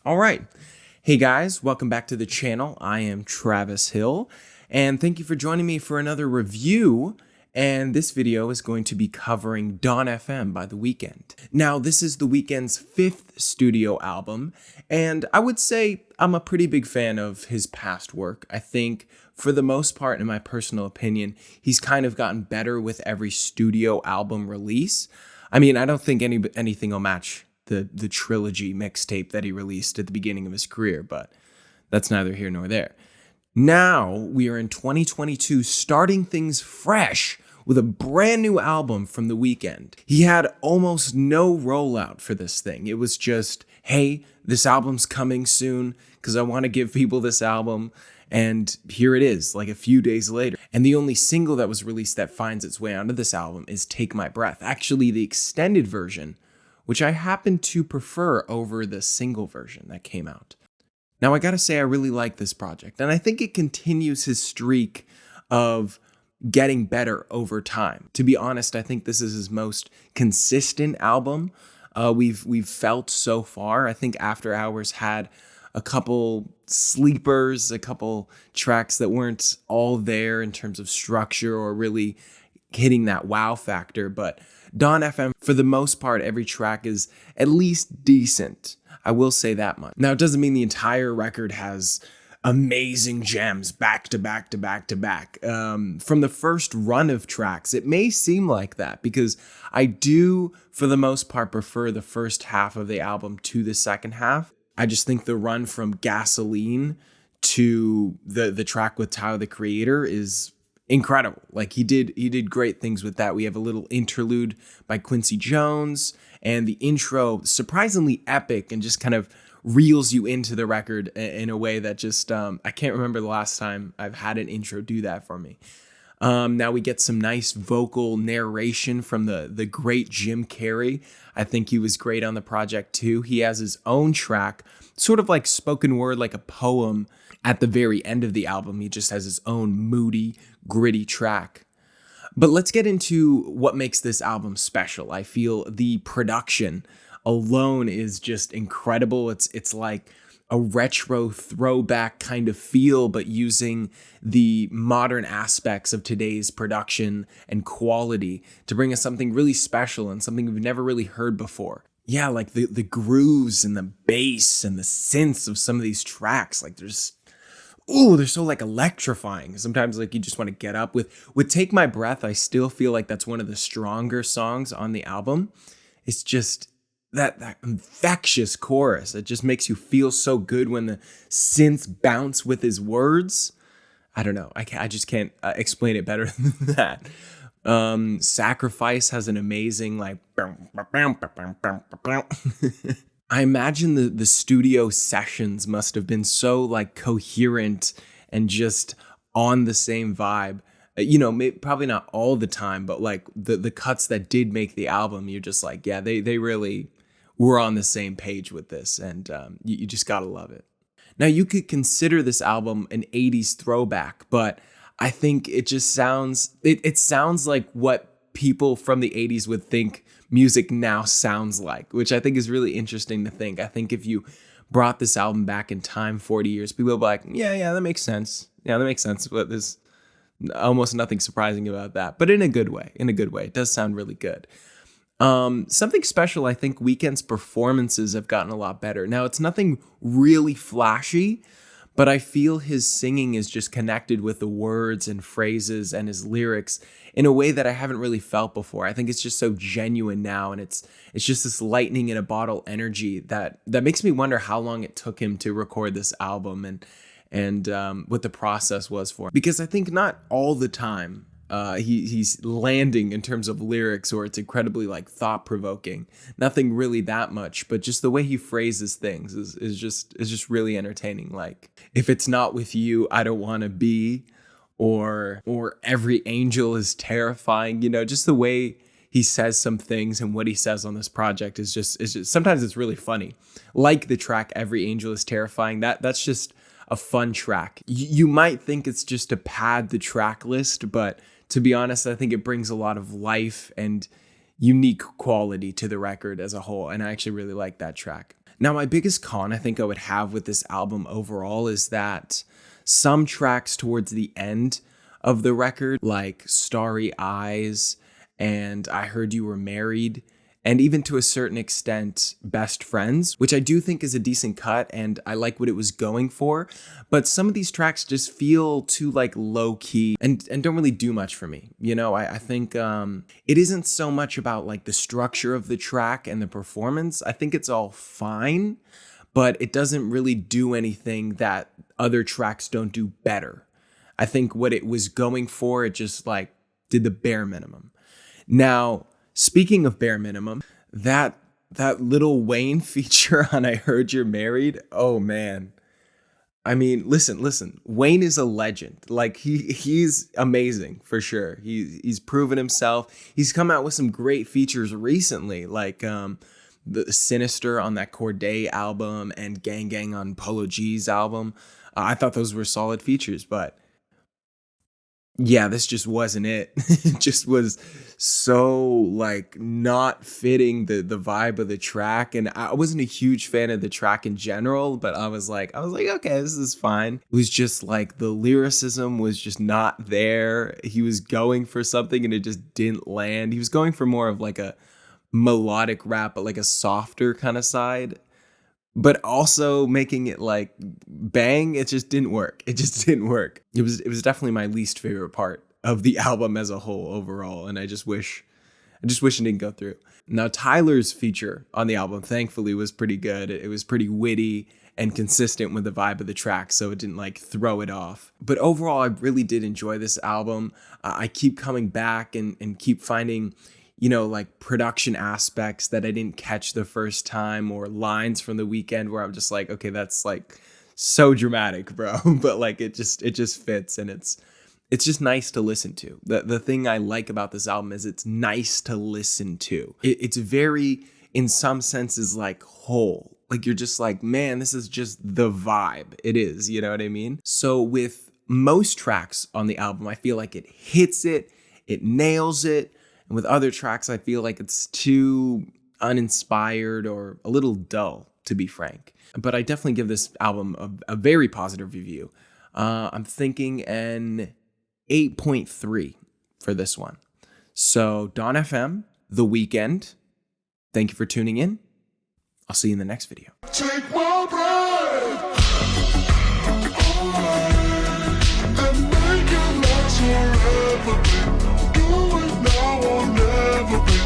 All right. Hey guys, welcome back to the channel. I am Travis Hill, and thank you for joining me for another review. And this video is going to be covering Dawn FM by The Weeknd. Now, this is The Weeknd's fifth studio album, and I would say I'm a pretty big fan of his past work. I think, for the most part, in my personal opinion, he's kind of gotten better with every studio album release. I mean, I don't think anything will match the trilogy mixtape that he released at the beginning of his career, but that's neither here nor there. Now we are in 2022, starting things fresh with a brand new album from The Weeknd. He had almost no rollout for this thing. It was just, hey, this album's coming soon because I want to give people this album. And here it is, like a few days later. And the only single that was released that finds its way onto this album is Take My Breath. Actually, the extended version, which I happen to prefer over the single version that came out. Now, I gotta say, I really like this project, and I think it continues his streak of getting better over time. To be honest, I think this is his most consistent album we've felt so far. I think After Hours had a couple sleepers, a couple tracks that weren't all there in terms of structure or really hitting that wow factor, but Dawn FM, for the most part, every track is at least decent. I will say that much. Now, it doesn't mean the entire record has amazing gems back to back to back to back. From the first run of tracks, it may seem like that because I do, for the most part, prefer the first half of the album to the second half. I just think the run from Gasoline to the track with Tyler, the Creator, is incredible. Like he did great things with that. We have a little interlude by Quincy Jones, and the intro, surprisingly epic and just kind of reels you into the record in a way that just, I can't remember the last time I've had an intro do that for me. Now we get some nice vocal narration from the great Jim Carrey. I think he was great on the project too. He has his own track, sort of like spoken word, like a poem at the very end of the album. He just has his own moody, gritty track. But let's get into what makes this album special. I feel the production alone is just incredible. It's like a retro throwback kind of feel, but using the modern aspects of today's production and quality to bring us something really special and something we've never really heard before. Yeah, like the grooves and the bass and the synths of some of these tracks, like they're so like electrifying. Sometimes like you just want to get up. With Take My Breath, I still feel like that's one of the stronger songs on the album. It's just that infectious chorus. It just makes you feel so good when the synths bounce with his words. I don't know. I just can't explain it better than that. Sacrifice has an amazing like I imagine the studio sessions must have been so like coherent and just on the same vibe. Probably not all the time, but like the cuts that did make the album, you're just like, yeah, they really were on the same page with this, and you just gotta love it. Now, you could consider this album an 80s throwback, but I think it just sounds like what people from the 80s would think music now sounds like, which I think is really interesting to think. I think if you brought this album back in time 40 years, people would be like, yeah, that makes sense. Yeah, that makes sense. But there's almost nothing surprising about that. But in a good way. It does sound really good. Something special, I think Weeknd's performances have gotten a lot better. Now, it's nothing really flashy, but I feel his singing is just connected with the words and phrases and his lyrics in a way that I haven't really felt before. I think it's just so genuine now, and it's just this lightning in a bottle energy that makes me wonder how long it took him to record this album and what the process was for him. Because I think not all the time he's landing in terms of lyrics, or it's incredibly like thought-provoking. Nothing really that much, but just the way he phrases things is just really entertaining. Like, if it's not with you, I don't want to be, or every angel is terrifying. Just the way he says some things and what he says on this project is just sometimes it's really funny. Like the track Every Angel is Terrifying. That's just a fun track. You might think it's just to pad the track list, but to be honest, I think it brings a lot of life and unique quality to the record as a whole, and I actually really like that track. Now, my biggest con I think I would have with this album overall is that some tracks towards the end of the record, like Starry Eyes and I Heard You Were Married, and even to a certain extent, Best Friends, which I do think is a decent cut and I like what it was going for. But some of these tracks just feel too like low key and don't really do much for me. You know, I think it isn't so much about like the structure of the track and the performance. I think it's all fine, but it doesn't really do anything that other tracks don't do better. I think what it was going for, it just like did the bare minimum. Now, speaking of bare minimum, that little Wayne feature on I Heard You're Married, oh man. I mean, listen. Wayne is a legend. Like he's amazing for sure. He's proven himself. He's come out with some great features recently, like the Sinister on that Corday album and Gang Gang on Polo G's album. I thought those were solid features, but yeah, this just wasn't it. It just was so like not fitting the vibe of the track. And I wasn't a huge fan of the track in general, but I was like, okay, this is fine. It was just like the lyricism was just not there. He was going for something and it just didn't land. He was going for more of like a melodic rap, but like a softer kind of side, but also making it like bang. It just didn't work. It was definitely my least favorite part of the album as a whole overall. And I just wish it didn't go through. Now, Tyler's feature on the album, thankfully, was pretty good. It was pretty witty and consistent with the vibe of the track, so it didn't like throw it off. But overall, I really did enjoy this album. I keep coming back and keep finding, you know, like production aspects that I didn't catch the first time, or lines from the Weeknd where I'm just like, okay, that's like so dramatic, bro. But like it just fits, and it's just nice to listen to. The thing I like about this album is it's nice to listen to. It's very, in some senses, like whole. Like you're just like, man, this is just the vibe. It is, you know what I mean? So with most tracks on the album, I feel like it hits it, it nails it. And with other tracks, I feel like it's too uninspired or a little dull, to be frank. But I definitely give this album a very positive review. I'm thinking an 8.3 for this one. So Dawn FM, The Weeknd, thank you for tuning in. I'll see you in the next video. Take my breath.